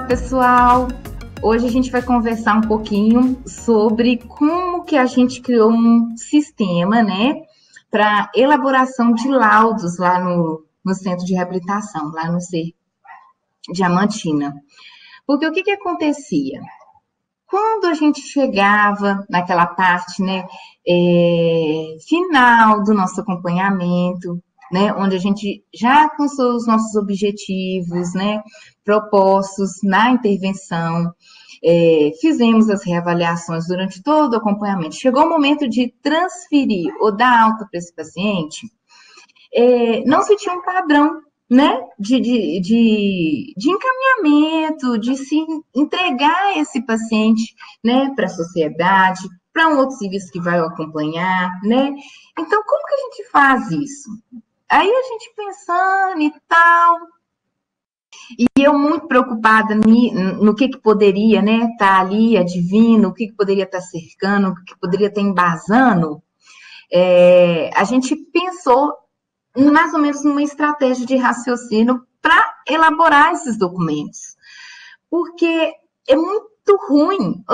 pessoal! Hoje a gente vai conversar um pouquinho sobre como que a gente criou um sistema, né, para elaboração de laudos lá no centro de reabilitação, lá no CER Diamantina. Porque o que acontecia? Quando a gente chegava naquela parte, né, final do nosso acompanhamento, né, onde a gente já alcançou os nossos objetivos, né, propostos na intervenção, fizemos as reavaliações durante todo o acompanhamento. Chegou o momento de transferir ou dar alta para esse paciente, não se tinha um padrão, né, de encaminhamento, de se entregar esse paciente, né, para a sociedade, para um outro serviço que vai acompanhar, né? Então, como que a gente faz isso? Aí a gente pensando e tal, e eu muito preocupada no que poderia, né, estar ali advindo, o que poderia estar cercando, o que poderia estar embasando, a gente pensou mais ou menos numa estratégia de raciocínio para elaborar esses documentos. Porque é muito ruim,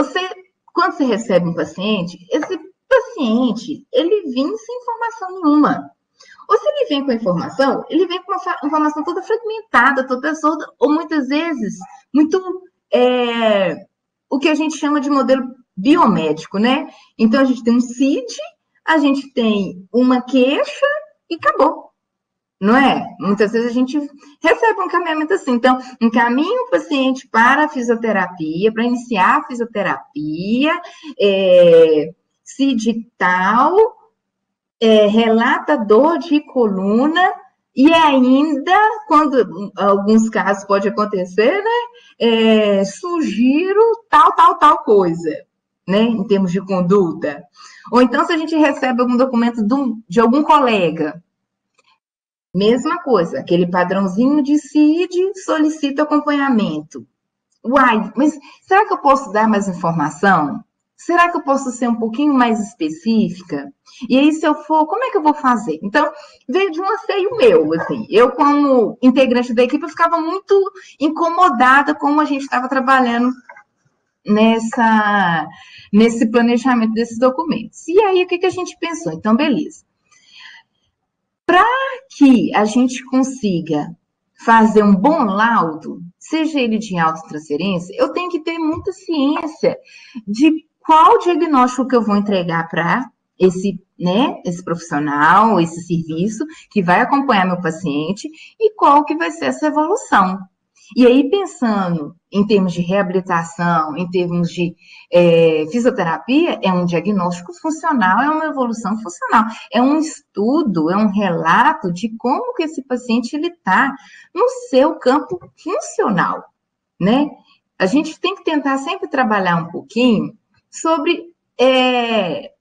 quando você recebe um paciente, esse paciente, ele vem sem informação nenhuma. Ou se ele vem com informação, ele vem com uma informação toda fragmentada, toda solta, ou muitas vezes, muito o que a gente chama de modelo biomédico, né? Então, a gente tem um CID, a gente tem uma queixa e acabou. Não é? Muitas vezes a gente recebe um encaminhamento assim. Então, encaminha o paciente para a fisioterapia, para iniciar a fisioterapia, CID tal, relata dor de coluna, e ainda, quando alguns casos pode acontecer, né? Sugiro tal coisa, né? Em termos de conduta. Ou então, se a gente recebe algum documento de algum colega, mesma coisa, aquele padrãozinho de CID, solicita acompanhamento. Uai, mas será que eu posso dar mais informação? Será que eu posso ser um pouquinho mais específica? E aí, se eu for, como é que eu vou fazer? Então, veio de um anseio meu, assim. Eu, como integrante da equipe, eu ficava muito incomodada como a gente estava trabalhando nesse planejamento desses documentos. E aí, o que a gente pensou? Então, beleza. Para que a gente consiga fazer um bom laudo, seja ele de autotransferência, eu tenho que ter muita ciência de qual diagnóstico que eu vou entregar para esse profissional, esse serviço que vai acompanhar meu paciente e qual que vai ser essa evolução. E aí, pensando em termos de reabilitação, em termos de fisioterapia, é um diagnóstico funcional, é uma evolução funcional, é um estudo, é um relato de como que esse paciente está no seu campo funcional, né? A gente tem que tentar sempre trabalhar um pouquinho sobre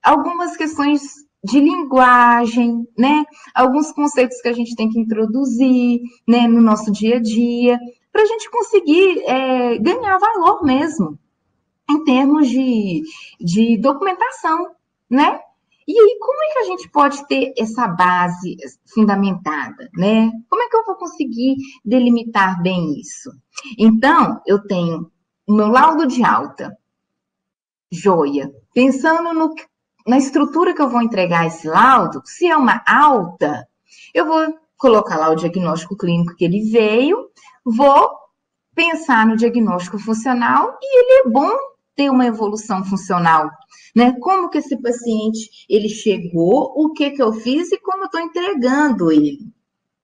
algumas questões de linguagem, né? Alguns conceitos que a gente tem que introduzir, né, no nosso dia a dia, para a gente conseguir ganhar valor mesmo, em termos de documentação, né? E aí, como é que a gente pode ter essa base fundamentada, né? Como é que eu vou conseguir delimitar bem isso? Então, eu tenho o meu laudo de alta, joia. Pensando na estrutura que eu vou entregar esse laudo, se é uma alta, eu vou colocar lá o diagnóstico clínico que ele veio, vou pensar no diagnóstico funcional e ele é bom ter uma evolução funcional, né? Como que esse paciente, ele chegou, o que eu fiz e como eu estou entregando ele,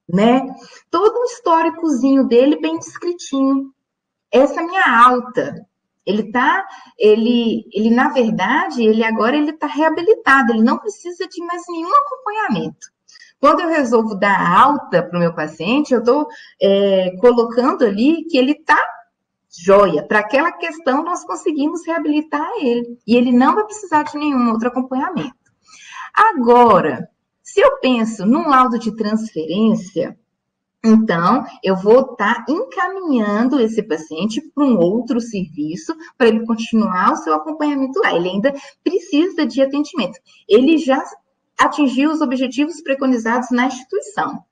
né? Todo um históricozinho dele bem descritinho. Essa é a minha alta. Ele na verdade, ele agora está reabilitado, ele não precisa de mais nenhum acompanhamento. Quando eu resolvo dar alta para o meu paciente, eu estou colocando ali que ele está joia. Para aquela questão, nós conseguimos reabilitar ele. E ele não vai precisar de nenhum outro acompanhamento. Agora, se eu penso num laudo de transferência, então, eu vou estar encaminhando esse paciente para um outro serviço, para ele continuar o seu acompanhamento lá. Ele ainda precisa de atendimento. Ele já atingiu os objetivos preconizados na instituição.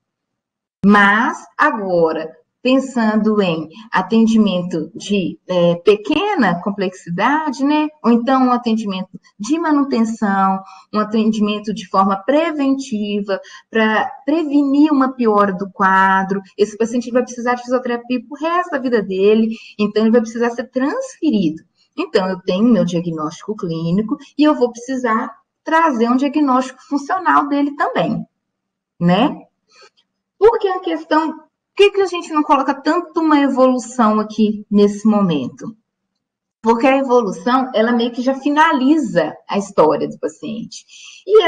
Mas, agora, pensando em atendimento de pequena complexidade, né? Ou então um atendimento de manutenção, um atendimento de forma preventiva, para prevenir uma piora do quadro. Esse paciente vai precisar de fisioterapia pro resto da vida dele, então ele vai precisar ser transferido. Então, eu tenho meu diagnóstico clínico e eu vou precisar trazer um diagnóstico funcional dele também, né? Porque a questão, por que a gente não coloca tanto uma evolução aqui nesse momento? Porque a evolução, ela meio que já finaliza a história do paciente. E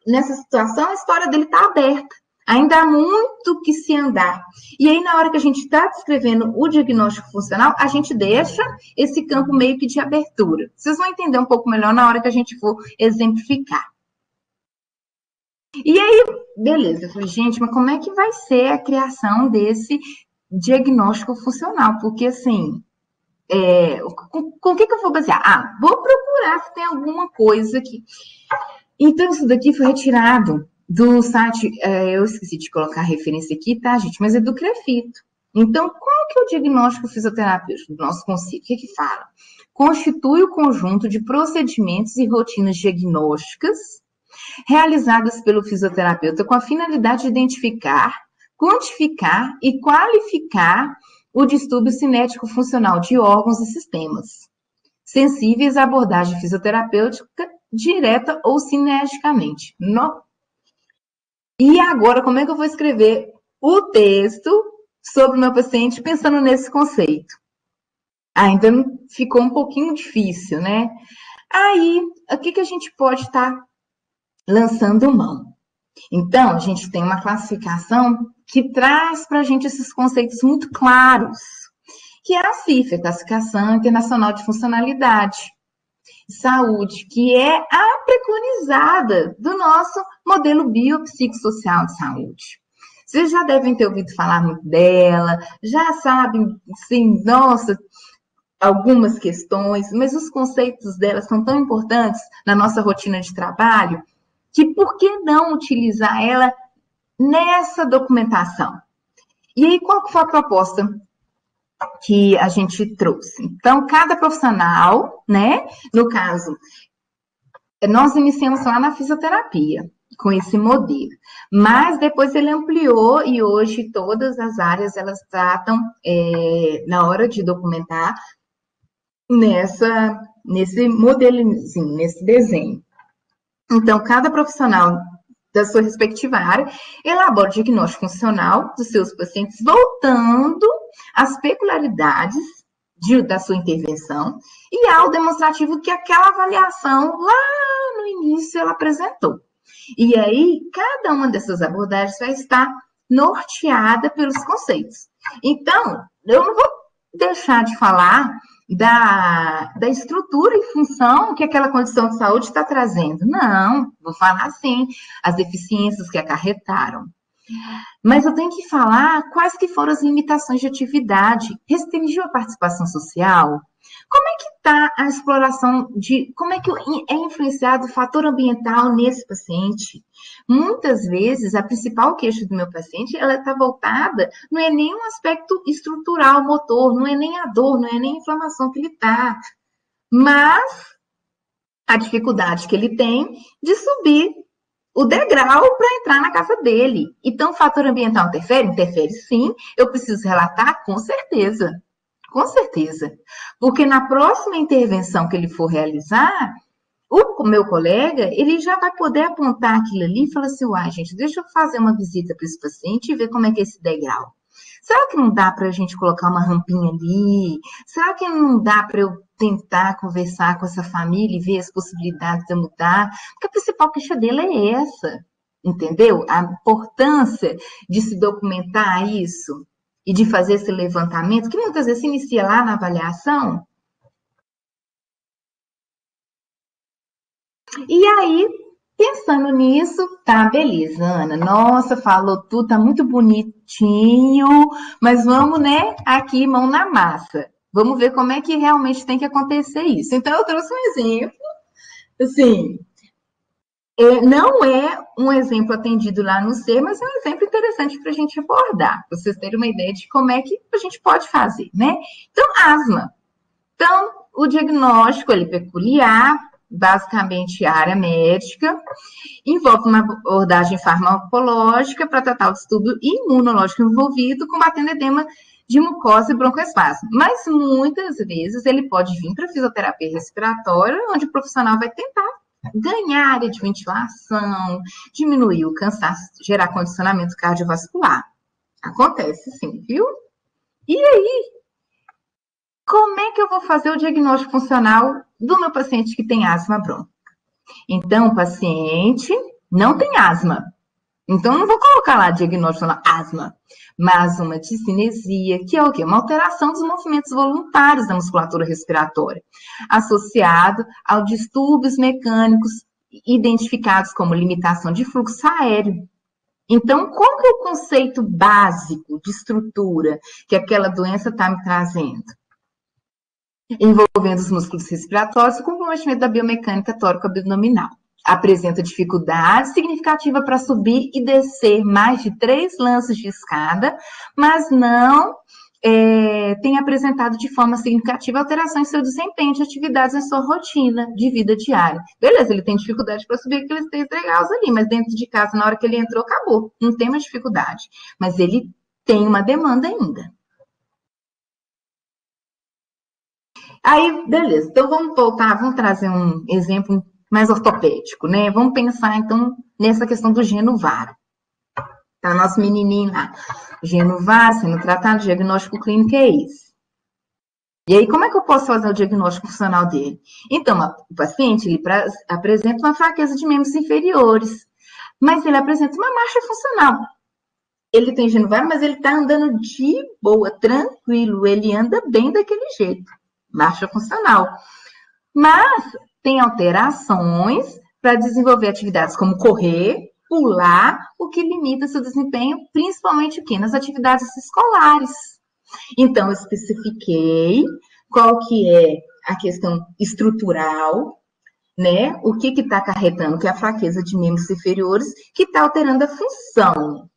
nessa situação, a história dele está aberta. Ainda há muito que se andar. E aí, na hora que a gente está descrevendo o diagnóstico funcional, a gente deixa esse campo meio que de abertura. Vocês vão entender um pouco melhor na hora que a gente for exemplificar. E aí, beleza, eu falei, gente, mas como é que vai ser a criação desse diagnóstico funcional? Porque, assim, com o que eu vou basear? Ah, vou procurar se tem alguma coisa aqui. Então, isso daqui foi retirado do site, eu esqueci de colocar a referência aqui, tá, gente? Mas é do CREFITO. Então, qual que é o diagnóstico fisioterapêutico do nosso conceito? O que que fala? Constitui o conjunto de procedimentos e rotinas diagnósticas realizadas pelo fisioterapeuta com a finalidade de identificar, quantificar e qualificar o distúrbio cinético funcional de órgãos e sistemas sensíveis à abordagem fisioterapêutica direta ou sinergicamente. E agora, como é que eu vou escrever o texto sobre o meu paciente pensando nesse conceito? Ainda ficou um pouquinho difícil, né? Aí, o que a gente pode estar lançando mão? Então, a gente tem uma classificação que traz para a gente esses conceitos muito claros, que é a CIF, a Classificação Internacional de Funcionalidade e Saúde, que é a preconizada do nosso modelo biopsicossocial de saúde. Vocês já devem ter ouvido falar muito dela, já sabem, sim, nossa, algumas questões, mas os conceitos dela são tão importantes na nossa rotina de trabalho, que por que não utilizar ela nessa documentação? E aí, qual que foi a proposta que a gente trouxe? Então, cada profissional, né? No caso, nós iniciamos lá na fisioterapia, com esse modelo. Mas depois ele ampliou e hoje todas as áreas, elas tratam, na hora de documentar, nesse modelozinho, nesse desenho. Então, cada profissional da sua respectiva área elabora o diagnóstico funcional dos seus pacientes, voltando às peculiaridades da sua intervenção e ao demonstrativo que aquela avaliação lá no início ela apresentou. E aí, cada uma dessas abordagens vai estar norteada pelos conceitos. Então, eu não vou deixar de falar da estrutura e função que aquela condição de saúde está trazendo. Não, vou falar sim, as deficiências que acarretaram. Mas eu tenho que falar quais que foram as limitações de atividade. Restringiu a participação social? Como é que está a exploração como é que é influenciado o fator ambiental nesse paciente? Muitas vezes, a principal queixa do meu paciente, ela está voltada, não é nem um aspecto estrutural, motor, não é nem a dor, não é nem a inflamação que ele está, mas a dificuldade que ele tem de subir o degrau para entrar na casa dele. Então, o fator ambiental interfere? Interfere sim. Eu preciso relatar? Com certeza. Com certeza. Porque na próxima intervenção que ele for realizar, o meu colega, ele já vai poder apontar aquilo ali e falar assim, uai, gente, deixa eu fazer uma visita para esse paciente e ver como é que é esse degrau. Será que não dá para a gente colocar uma rampinha ali? Será que não dá para eu tentar conversar com essa família e ver as possibilidades de eu mudar? Porque a principal queixa dele é essa, entendeu? A importância de se documentar isso e de fazer esse levantamento, que muitas vezes se inicia lá na avaliação. E aí, pensando nisso, tá, beleza, Ana. Nossa, falou tudo, tá muito bonitinho, mas vamos, né, aqui, mão na massa. Vamos ver como é que realmente tem que acontecer isso. Então, eu trouxe um exemplo, assim, não é um exemplo atendido lá no C, mas é um exemplo interessante interessante para a gente abordar, para vocês terem uma ideia de como é que a gente pode fazer, né? Então, asma. Então, o diagnóstico ele é peculiar, basicamente área médica, envolve uma abordagem farmacológica para tratar o distúrbio imunológico envolvido, combatendo edema de mucosa e broncoespasmo. Mas muitas vezes ele pode vir para fisioterapia respiratória, onde o profissional vai tentar ganhar área de ventilação, diminuir o cansaço, gerar condicionamento cardiovascular. Acontece sim, viu? E aí, como é que eu vou fazer o diagnóstico funcional do meu paciente que tem asma brônquica? Então, o paciente não tem asma. Então, eu não vou colocar lá diagnóstico na asma, mas uma discinesia, que é o quê? Uma alteração dos movimentos voluntários da musculatura respiratória, associado aos distúrbios mecânicos identificados como limitação de fluxo aéreo. Então, qual que é o conceito básico de estrutura que aquela doença está me trazendo? Envolvendo os músculos respiratórios e comprometimento da biomecânica tórico-abdominal. Apresenta dificuldade significativa para subir e descer mais de 3 lances de escada, mas não tem apresentado de forma significativa alterações em seu desempenho de atividades em sua rotina de vida diária. Beleza, ele tem dificuldade para subir aqueles 3 degraus ali, mas dentro de casa, na hora que ele entrou, acabou. Não tem mais dificuldade. Mas ele tem uma demanda ainda. Aí, beleza. Então, vamos voltar, vamos trazer um exemplo mais ortopédico, né? Vamos pensar, então, nessa questão do Genuvar. Tá, nosso menininho lá, Genuvar, sendo tratado, diagnóstico clínico é esse. E aí, como é que eu posso fazer o diagnóstico funcional dele? Então, o paciente, ele apresenta uma fraqueza de membros inferiores, mas ele apresenta uma marcha funcional. Ele tem Genuvar, mas ele tá andando de boa, tranquilo, ele anda bem daquele jeito. Marcha funcional. Mas tem alterações para desenvolver atividades como correr, pular, o que limita seu desempenho, principalmente aqui nas atividades escolares. Então, eu especifiquei qual que é a questão estrutural, né? O que está acarretando, que é a fraqueza de membros inferiores, que está alterando a função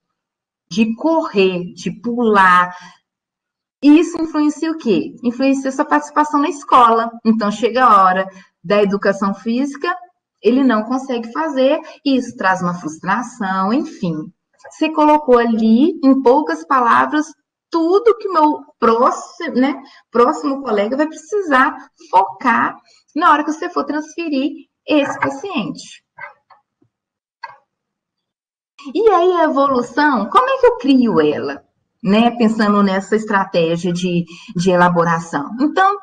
de correr, de pular. E isso influencia o quê? Influencia sua participação na escola. Então, chega a hora da educação física, ele não consegue fazer, e isso traz uma frustração, enfim. Você colocou ali, em poucas palavras, tudo que o meu próximo colega vai precisar focar na hora que você for transferir esse paciente. E aí, a evolução, como é que eu crio ela? Né, pensando nessa estratégia de elaboração. Então,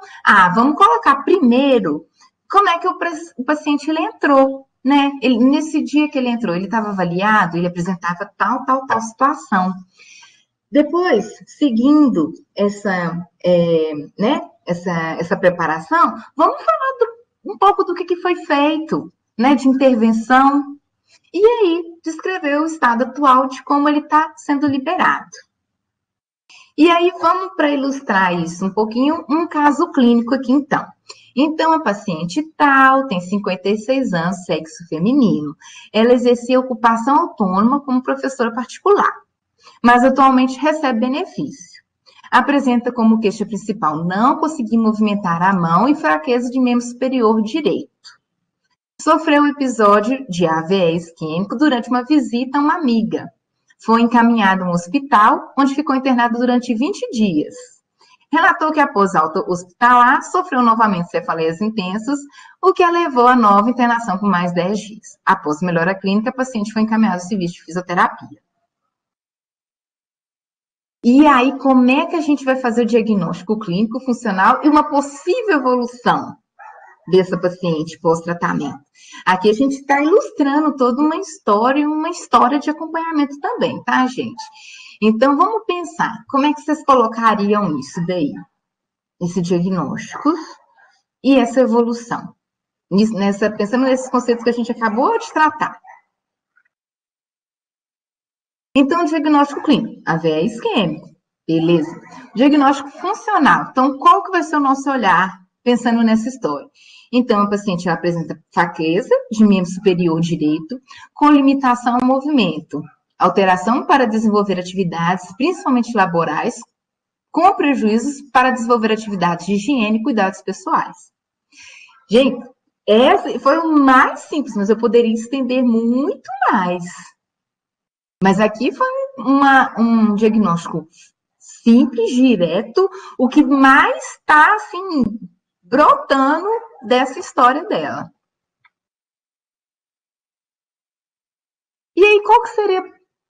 vamos colocar primeiro como é que o paciente ele entrou, né? Nesse dia que ele entrou, ele estava avaliado, ele apresentava tal situação. Depois, seguindo essa preparação, vamos falar um pouco do que foi feito, né, de intervenção, e aí descrever o estado atual de como ele está sendo liberado. E aí, vamos para ilustrar isso um pouquinho, um caso clínico aqui, então. Então, a paciente tal, tem 56 anos, sexo feminino. Ela exercia ocupação autônoma como professora particular, mas atualmente recebe benefício. Apresenta como queixa principal não conseguir movimentar a mão e fraqueza de membro superior direito. Sofreu um episódio de AVE isquêmico durante uma visita a uma amiga. Foi encaminhado a um hospital, onde ficou internado durante 20 dias. Relatou que após alta hospitalar, sofreu novamente cefaleias intensas, o que a levou a nova internação por mais 10 dias. Após melhora clínica, a paciente foi encaminhada ao serviço de fisioterapia. E aí, como é que a gente vai fazer o diagnóstico clínico funcional e uma possível evolução dessa paciente pós-tratamento? Aqui a gente está ilustrando toda uma história de acompanhamento também, tá, gente? Então, vamos pensar, como é que vocês colocariam isso daí? Esse diagnóstico e essa evolução. Pensando nesses conceitos que a gente acabou de tratar. Então, diagnóstico clínico, AVE isquêmico, beleza. Diagnóstico funcional, então, qual que vai ser o nosso olhar pensando nessa história? Então, a paciente apresenta fraqueza de membro superior direito com limitação ao movimento. Alteração para desenvolver atividades, principalmente laborais, com prejuízos para desenvolver atividades de higiene e cuidados pessoais. Gente, essa foi o mais simples, mas eu poderia estender muito mais. Mas aqui foi um diagnóstico simples, direto, o que mais está, assim, brotando dessa história dela. E aí, qual que seria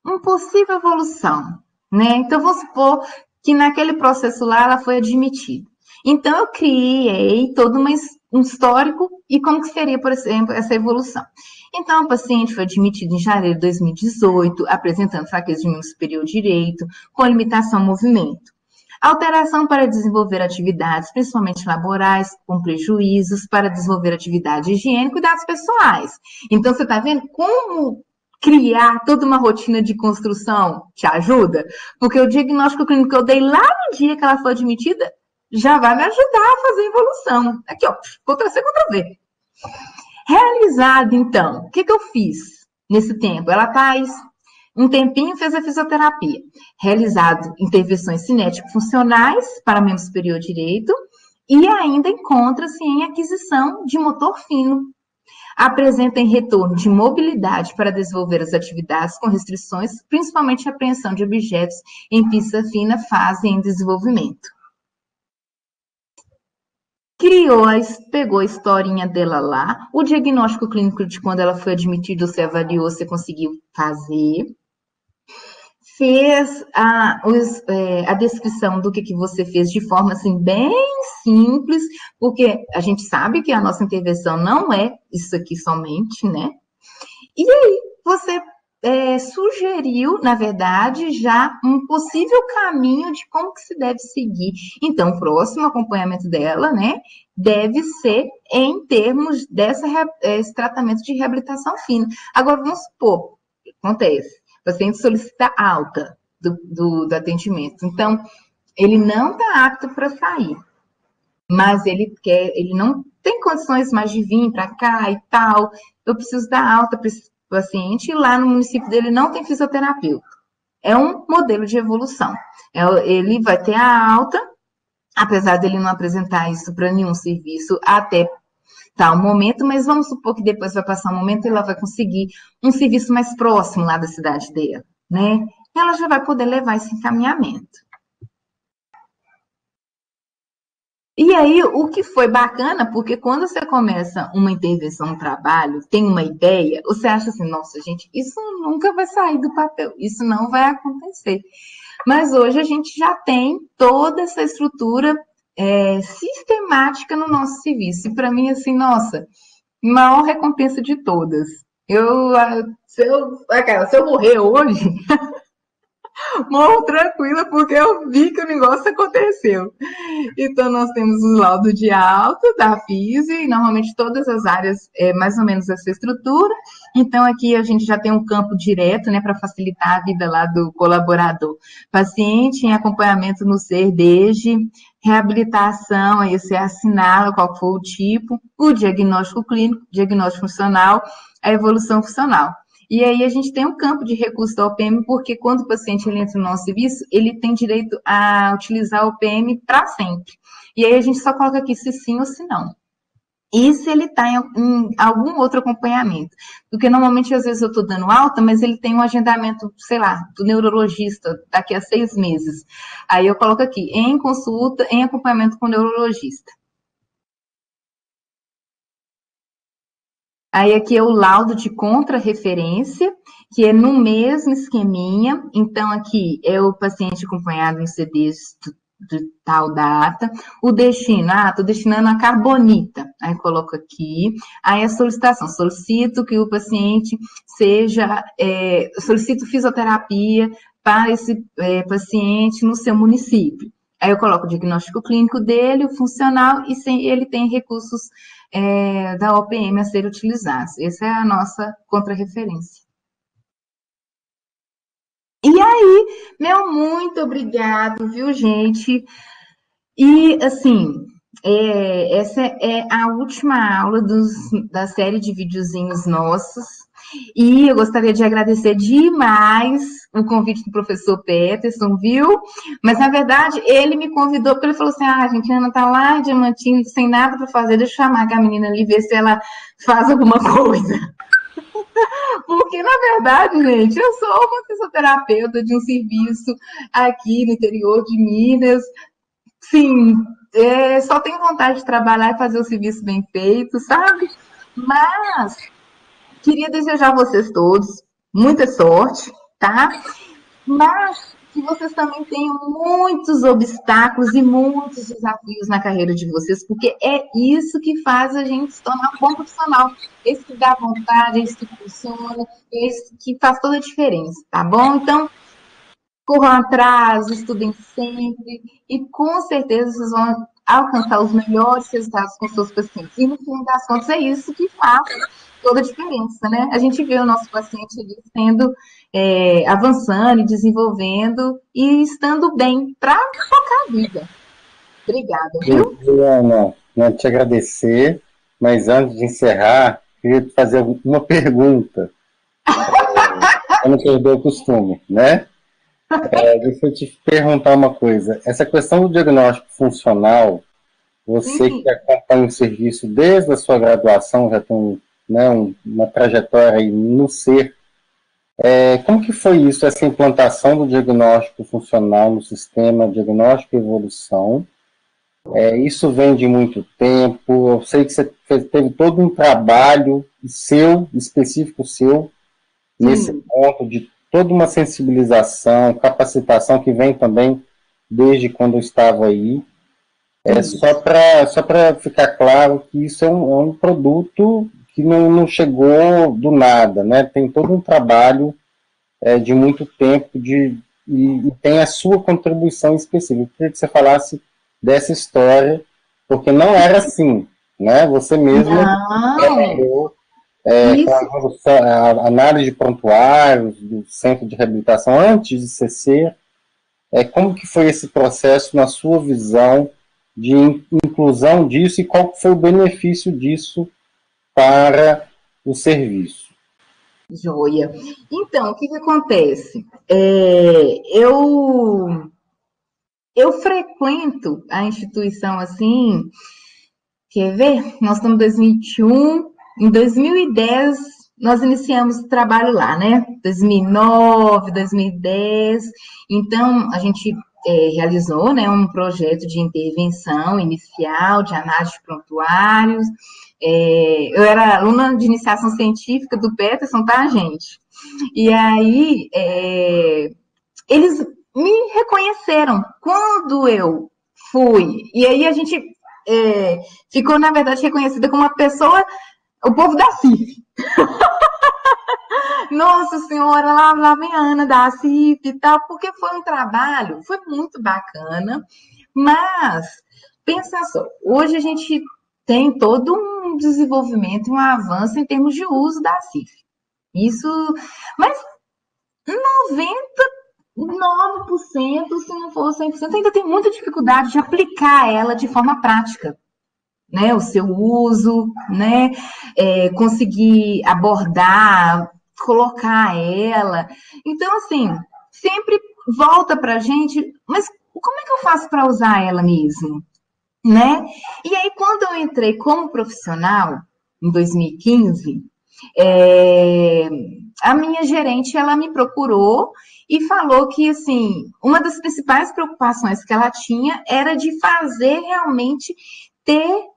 uma possível evolução? Né? Então, vamos supor que naquele processo lá ela foi admitida. Então, eu criei todo um histórico e como que seria, por exemplo, essa evolução. Então, a paciente foi admitida em janeiro de 2018, apresentando fraqueza de membro superior direito, com limitação ao movimento. Alteração para desenvolver atividades, principalmente laborais, com prejuízos para desenvolver atividade de higiene e cuidados pessoais. Então, você está vendo como criar toda uma rotina de construção te ajuda? Porque o diagnóstico clínico que eu dei lá no dia que ela foi admitida já vai me ajudar a fazer a evolução. Aqui, ó, Ctrl+C, Ctrl+V. Realizado, então, o que eu fiz nesse tempo? Ela faz um tempinho, fez a fisioterapia. Realizado intervenções cinético-funcionais para membro superior direito e ainda encontra-se em aquisição de motor fino. Apresenta em retorno de mobilidade para desenvolver as atividades com restrições, principalmente a apreensão de objetos em pista fina, fase em desenvolvimento. Pegou a historinha dela lá, o diagnóstico clínico de quando ela foi admitida, você avaliou, você conseguiu fazer. Fez a descrição do que você fez de forma assim, bem simples, porque a gente sabe que a nossa intervenção não é isso aqui somente, né? E aí, você sugeriu, na verdade, já um possível caminho de como que se deve seguir. Então, o próximo acompanhamento dela, né, deve ser em termos desse tratamento de reabilitação fina. Agora, vamos supor, o que acontece? O paciente solicita alta do atendimento. Então, ele não está apto para sair, mas ele não tem condições mais de vir para cá e tal. Eu preciso dar alta para esse paciente e lá no município dele não tem fisioterapeuta. É um modelo de evolução. Ele vai ter a alta, apesar dele não apresentar isso para nenhum serviço até tal momento, mas vamos supor que depois vai passar um momento e ela vai conseguir um serviço mais próximo lá da cidade dela, né? Ela já vai poder levar esse encaminhamento. E aí, o que foi bacana, porque quando você começa uma intervenção, um trabalho, tem uma ideia, você acha assim, nossa, gente, isso nunca vai sair do papel, isso não vai acontecer. Mas hoje a gente já tem toda essa estrutura sistemática no nosso serviço. E para mim, assim, nossa, maior recompensa de todas. Se eu morrer hoje, morro tranquila, porque eu vi que o negócio aconteceu. Então, nós temos o laudo de alta da FISE, e normalmente todas as áreas mais ou menos essa estrutura. Então, aqui a gente já tem um campo direto, né, para facilitar a vida lá do colaborador. Paciente em acompanhamento no SER desde reabilitação, aí você assinala qual foi o tipo, o diagnóstico clínico, diagnóstico funcional, a evolução funcional. E aí a gente tem um campo de recurso da OPM, porque quando o paciente ele entra no nosso serviço, ele tem direito a utilizar a OPM para sempre. E aí a gente só coloca aqui se sim ou se não. E se ele está em algum outro acompanhamento. Porque normalmente, às vezes, eu estou dando alta, mas ele tem um agendamento, sei lá, do neurologista daqui a 6 meses. Aí eu coloco aqui, em consulta, em acompanhamento com o neurologista. Aí aqui é o laudo de contra-referência, que é no mesmo esqueminha. Então, aqui é o paciente acompanhado em CDs de tal data. O destino, estou destinando a carbonita. Aí coloco aqui. Aí a solicitação, solicito que o paciente solicito fisioterapia para esse paciente no seu município. Aí eu coloco o diagnóstico clínico dele, o funcional, e se ele tem recursos da OPM a ser utilizados. Essa é a nossa contra-referência. E aí, meu muito obrigado, viu, gente? E, assim, essa é a última aula da série de videozinhos nossos. E eu gostaria de agradecer demais o convite do professor Peterson, viu? Mas, na verdade, ele me convidou porque ele falou assim, gente, a Ana tá lá em Diamantina, sem nada para fazer, deixa eu chamar a menina ali, ver se ela faz alguma coisa. Porque, na verdade, gente, eu sou uma fisioterapeuta de um serviço aqui no interior de Minas. Sim, só tenho vontade de trabalhar e fazer o serviço bem feito, sabe? Mas queria desejar a vocês todos muita sorte, tá? Mas que vocês também tenham muitos obstáculos e muitos desafios na carreira de vocês, porque é isso que faz a gente se tornar um bom profissional. Esse que dá vontade, esse que funciona, esse que faz toda a diferença, tá bom? Então, corram atrás, estudem sempre e com certeza vocês vão alcançar os melhores resultados com seus pacientes. E no fim das contas é isso que faz toda a diferença, né? A gente vê o nosso paciente ali sendo avançando e desenvolvendo e estando bem para tocar a vida. Obrigada, viu? Ana, não te agradecer, mas antes de encerrar, queria te fazer uma pergunta. Eu não perder o costume, né? Deixa eu te perguntar uma coisa. Essa questão do diagnóstico funcional, você que acompanha o serviço desde a sua graduação, já tem, né, uma trajetória aí no ser, como que foi isso, essa implantação do diagnóstico funcional no sistema diagnóstico e evolução? Isso vem de muito tempo, eu sei que você teve todo um trabalho seu, específico seu, nesse ponto de toda uma sensibilização, capacitação que vem também desde quando eu estava aí. Só para ficar claro que isso é um produto que não chegou do nada, né? Tem todo um trabalho de muito tempo e tem a sua contribuição específica. Eu queria que você falasse dessa história, porque não era assim, né? Você mesma trabalhou com a análise de prontuários do centro de reabilitação antes de CC. Como que foi esse processo na sua visão de inclusão disso e qual foi o benefício disso para o serviço? Joia. Então, o que acontece? Eu frequento a instituição assim, quer ver? Nós estamos em 2021, em 2010 nós iniciamos o trabalho lá, né? 2009, 2010. Então, a gente realizou, né, um projeto de intervenção inicial, de análise de prontuários. Eu era aluna de iniciação científica do Peterson, tá, gente? E aí, eles me reconheceram quando eu fui. E aí a gente ficou, na verdade, reconhecida como uma pessoa, o povo da CIF. Nossa Senhora, lá vem a Ana da CIF e tal, porque foi um trabalho, foi muito bacana, mas, pensa só, hoje a gente tem todo um desenvolvimento, um avanço em termos de uso da CIF. Isso, mas 99%, se não for 100%, ainda tem muita dificuldade de aplicar ela de forma prática. Né, o seu uso, né, conseguir abordar, colocar ela. Então, assim, sempre volta para a gente, mas como é que eu faço para usar ela mesmo? Né? E aí, quando eu entrei como profissional, em 2015, a minha gerente, ela me procurou e falou que, assim, uma das principais preocupações que ela tinha era de fazer realmente ter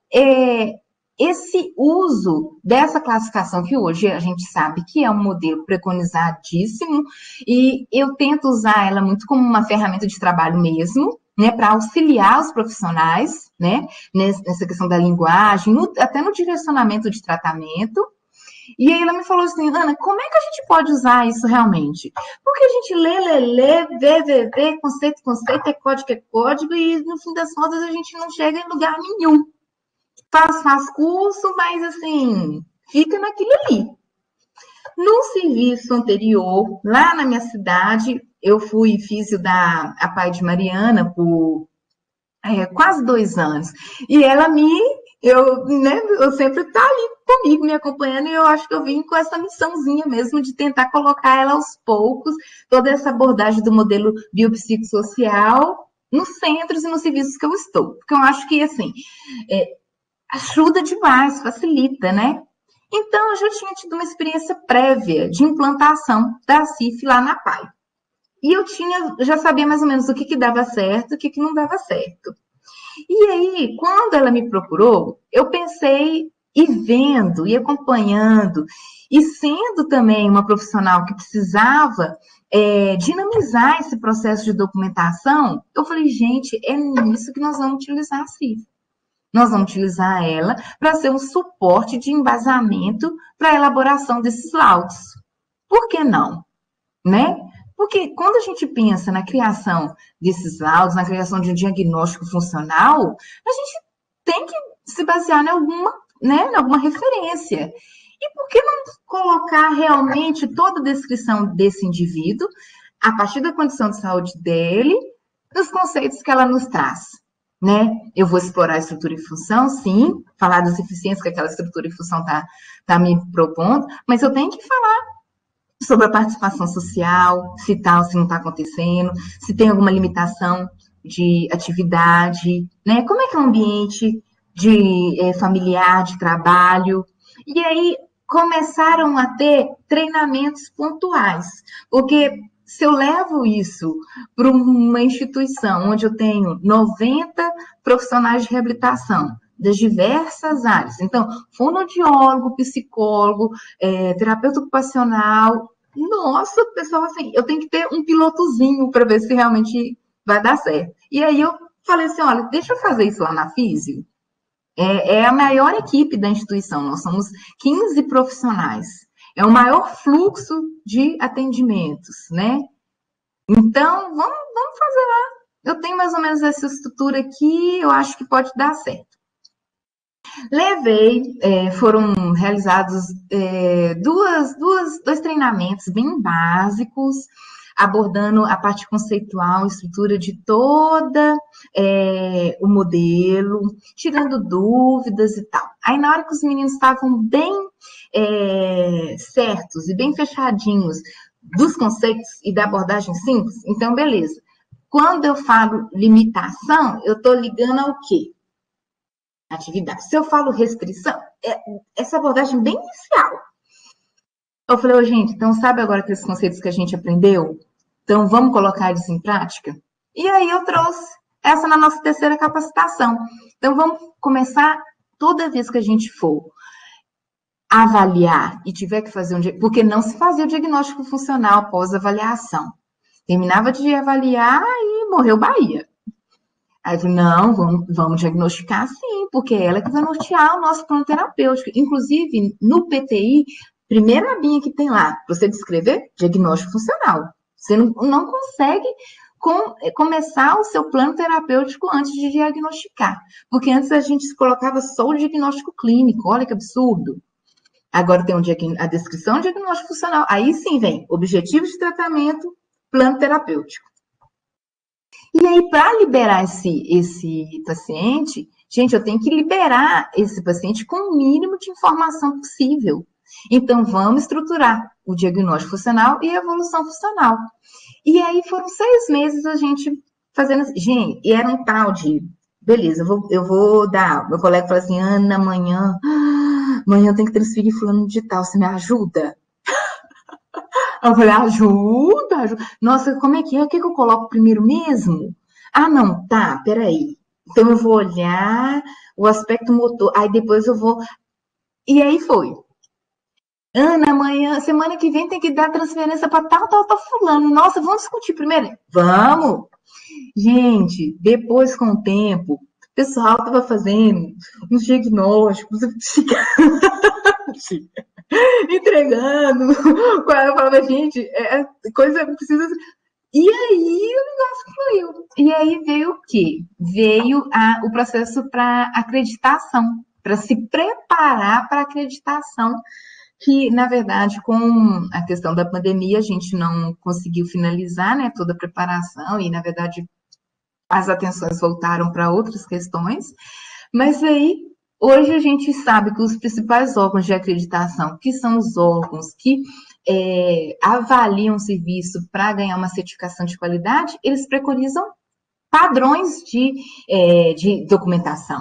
esse uso dessa classificação, que hoje a gente sabe que é um modelo preconizadíssimo, e eu tento usar ela muito como uma ferramenta de trabalho mesmo, né, para auxiliar os profissionais, né, nessa questão da linguagem, até no direcionamento de tratamento. E aí ela me falou assim, Ana, como é que a gente pode usar isso realmente? Porque a gente vê, conceito, é código, e no fim das contas a gente não chega em lugar nenhum. Faz curso, mas assim, fica naquilo ali. No serviço anterior, lá na minha cidade, eu fui físio da Pai de Mariana por quase 2 anos. E ela me Eu sempre tá ali comigo, me acompanhando, e eu acho que eu vim com essa missãozinha mesmo de tentar colocar ela aos poucos, toda essa abordagem do modelo biopsicossocial nos centros e nos serviços que eu estou. Porque eu acho que, assim, ajuda demais, facilita, né? Então, eu já tinha tido uma experiência prévia de implantação da CIF lá na PAI. E já sabia mais ou menos o que dava certo e o que não dava certo. E aí, quando ela me procurou, eu pensei, e vendo, e acompanhando, e sendo também uma profissional que precisava dinamizar esse processo de documentação, eu falei, gente, é nisso que nós vamos utilizar a CIF. Nós vamos utilizar ela para ser um suporte de embasamento para a elaboração desses laudos. Por que não? Né? Porque quando a gente pensa na criação desses laudos, na criação de um diagnóstico funcional, a gente tem que se basear em alguma referência. E por que não colocar realmente toda a descrição desse indivíduo, a partir da condição de saúde dele, nos conceitos que ela nos traz? Né? Eu vou explorar a estrutura e função, sim, falar das eficiências que aquela estrutura e função tá me propondo, mas eu tenho que falar sobre a participação social, se está ou se não está acontecendo, se tem alguma limitação de atividade, né? Como é que é o ambiente familiar, de trabalho. E aí começaram a ter treinamentos pontuais, porque se eu levo isso para uma instituição onde eu tenho 90 profissionais de reabilitação, das diversas áreas. Então, fonoaudiólogo, psicólogo, terapeuta ocupacional. Nossa, pessoal, assim, eu tenho que ter um pilotozinho para ver se realmente vai dar certo. E aí eu falei assim, olha, deixa eu fazer isso lá na Físio. É a maior equipe da instituição, nós somos 15 profissionais. É o maior fluxo de atendimentos, né? Então, vamos fazer lá. Eu tenho mais ou menos essa estrutura aqui, eu acho que pode dar certo. Levei, foram realizados dois treinamentos bem básicos, abordando a parte conceitual, estrutura de toda o modelo, tirando dúvidas e tal. Aí, na hora que os meninos estavam bem certos e bem fechadinhos dos conceitos e da abordagem simples, então, beleza. Quando eu falo limitação, eu estou ligando ao quê? Atividade. Se eu falo restrição, essa abordagem bem inicial. Eu falei, gente, então sabe agora aqueles conceitos que a gente aprendeu? Então vamos colocar eles em prática? E aí eu trouxe essa na nossa terceira capacitação. Então vamos começar toda vez que a gente for avaliar e tiver que fazer porque não se fazia o diagnóstico funcional após avaliação. Terminava de avaliar e morreu Bahia. Aí eu falei, não, vamos diagnosticar sim, porque é ela que vai nortear o nosso plano terapêutico. Inclusive, no PTI, primeira abinha que tem lá, para você descrever, diagnóstico funcional. Você não consegue começar o seu plano terapêutico antes de diagnosticar. Porque antes a gente colocava só o diagnóstico clínico, olha que absurdo. Agora tem a descrição do diagnóstico funcional. Aí sim vem objetivo de tratamento, plano terapêutico. E aí, para liberar esse paciente, gente, eu tenho que liberar esse paciente com o mínimo de informação possível. Então, vamos estruturar o diagnóstico funcional e a evolução funcional. E aí, foram 6 meses a gente fazendo assim. Gente, e era um tal de, beleza, eu vou dar. Meu colega falou assim, Ana, amanhã eu tenho que transferir fulano digital, você me ajuda? Eu falei, ajuda. Nossa, como é que é? O que eu coloco primeiro mesmo? Ah, não, tá, peraí. Então eu vou olhar o aspecto motor, aí depois eu vou. E aí foi. Ana, amanhã, semana que vem tem que dar transferência para tal, fulano. Nossa, vamos discutir primeiro? Vamos! Gente, depois com o tempo, o pessoal tava fazendo uns diagnósticos, entregando. Eu falava, gente, coisa precisa. E aí o negócio fluiu. E aí veio o quê? Veio o processo para acreditação, para se preparar para a acreditação, que, na verdade, com a questão da pandemia, a gente não conseguiu finalizar, né, toda a preparação, e, na verdade, as atenções voltaram para outras questões, mas aí Hoje a gente sabe que os principais órgãos de acreditação, que são os órgãos que avaliam o serviço para ganhar uma certificação de qualidade, eles preconizam padrões de documentação.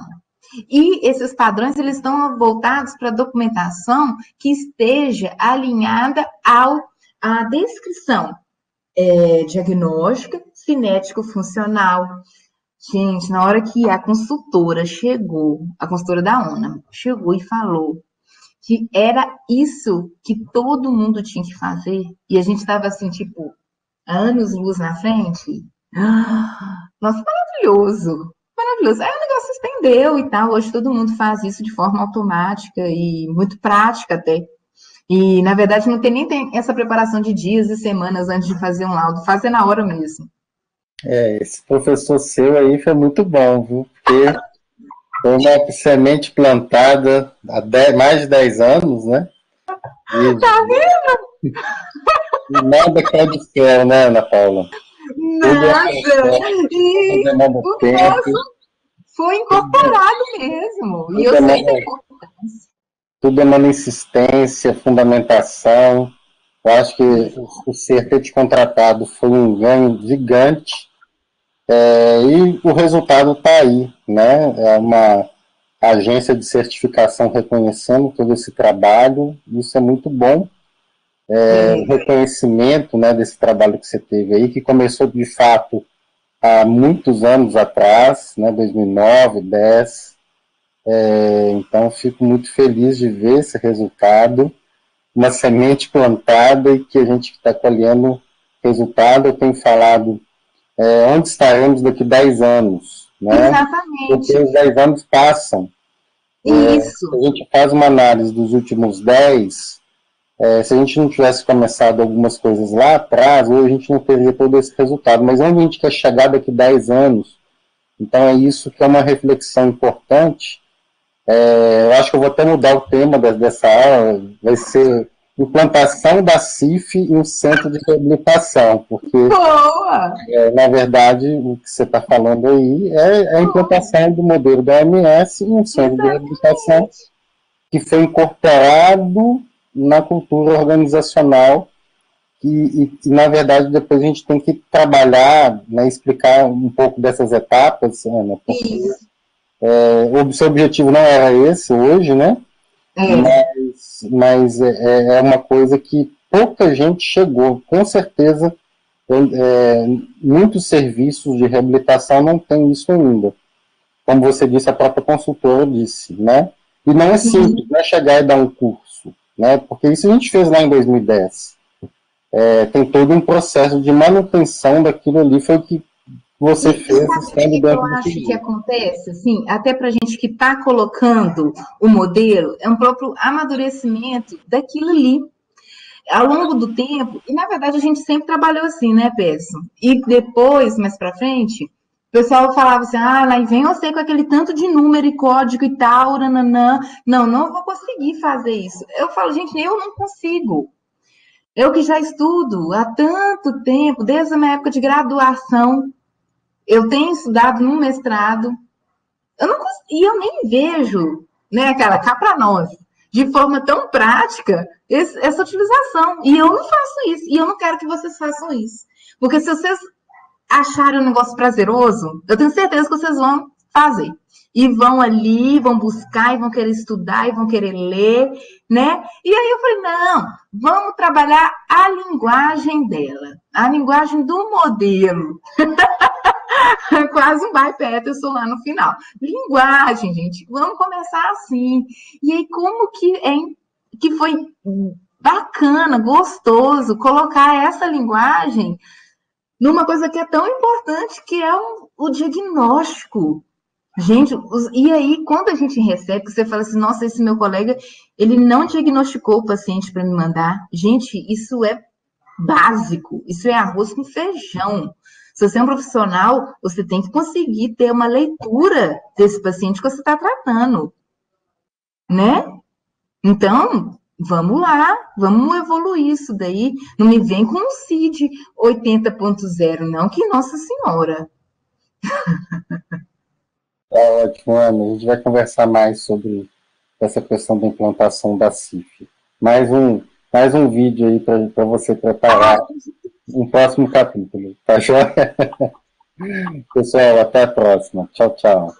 E esses padrões eles estão voltados para documentação que esteja alinhada à descrição diagnóstica, cinético-funcional. Gente, na hora que a consultora chegou, a consultora da ONA, chegou e falou que era isso que todo mundo tinha que fazer, e a gente estava assim, tipo, anos-luz na frente. Nossa, maravilhoso! Maravilhoso. Aí o negócio estendeu e tal. Hoje todo mundo faz isso de forma automática e muito prática até. E, na verdade, não tem nem essa preparação de dias e semanas antes de fazer um laudo. Fazer na hora mesmo. Esse professor seu aí foi muito bom, viu? Porque foi uma semente plantada há mais de 10 anos, né? Tá vendo? E nada cai do céu, né, Ana Paula? Nada! E demanda o tempo, nosso foi incorporado mesmo. E tudo eu sei da importância. tudo demanda insistência, fundamentação. Eu acho que o ser ter te contratado foi um ganho gigante. E o resultado está aí, né? É uma agência de certificação reconhecendo todo esse trabalho, isso é muito bom. O reconhecimento, né, desse trabalho que você teve aí, que começou de fato há muitos anos atrás, né, 2009, 2010. Então, fico muito feliz de ver esse resultado, uma semente plantada e que a gente está colhendo resultado. Eu tenho falado onde estaremos daqui 10 anos, né? Exatamente. Porque os 10 anos passam. Isso. Se a gente faz uma análise dos últimos 10, se a gente não tivesse começado algumas coisas lá atrás, hoje a gente não teria todo esse resultado. Mas onde a gente quer chegar daqui 10 anos? Então é isso que é uma reflexão importante. Eu acho que eu vou até mudar o tema dessa aula, vai ser implantação da CIF em um centro de reabilitação, porque, Boa! na verdade, o que você está falando aí é a implantação do modelo da OMS em um centro de reabilitação que foi incorporado na cultura organizacional e, na verdade, depois a gente tem que trabalhar, né, explicar um pouco dessas etapas, Ana, porque Isso. o seu objetivo não era esse hoje, né? Mas é uma coisa que pouca gente chegou. Com certeza, muitos serviços de reabilitação não têm isso ainda. Como você disse, a própria consultora disse, né? E não é simples, não é chegar e dar um curso, né? Porque isso a gente fez lá em 2010. Tem todo um processo de manutenção daquilo ali, foi o que você fez estando dentro do eu acho que acontece, assim, até para a gente que está colocando o modelo, é um próprio amadurecimento daquilo ali. Ao longo do tempo, e na verdade a gente sempre trabalhou assim, né, Peço? E depois, mais para frente, o pessoal falava assim, lá vem você com aquele tanto de número e código e tal, nananã. Não vou conseguir fazer isso. Eu falo, gente, eu não consigo. Eu que já estudo há tanto tempo, desde a minha época de graduação, eu tenho estudado no mestrado, e eu nem vejo, né, cara, cá para nós, de forma tão prática, essa utilização. E eu não faço isso, e eu não quero que vocês façam isso. Porque se vocês acharem um negócio prazeroso, eu tenho certeza que vocês vão fazer. E vão ali, vão buscar, e vão querer estudar, e vão querer ler, né? E aí eu falei, não, vamos trabalhar a linguagem dela, a linguagem do modelo. Quase um By Peterson lá no final. Linguagem, gente, vamos começar assim. E aí, como que foi bacana, gostoso colocar essa linguagem numa coisa que é tão importante, que é o diagnóstico. Gente, e aí, quando a gente recebe, você fala assim, nossa, esse meu colega, ele não diagnosticou o paciente para me mandar. Gente, isso é básico, isso é arroz com feijão. Se você é um profissional, você tem que conseguir ter uma leitura desse paciente que você está tratando, né? Então, vamos lá, vamos evoluir isso daí. Não me vem com um CID 80.0, não, que Nossa Senhora. Tá ótimo, Ana. A gente vai conversar mais sobre essa questão da implantação da CIF. Mais um vídeo aí para você preparar um próximo capítulo. Tá joia? Pessoal, até a próxima. Tchau, tchau.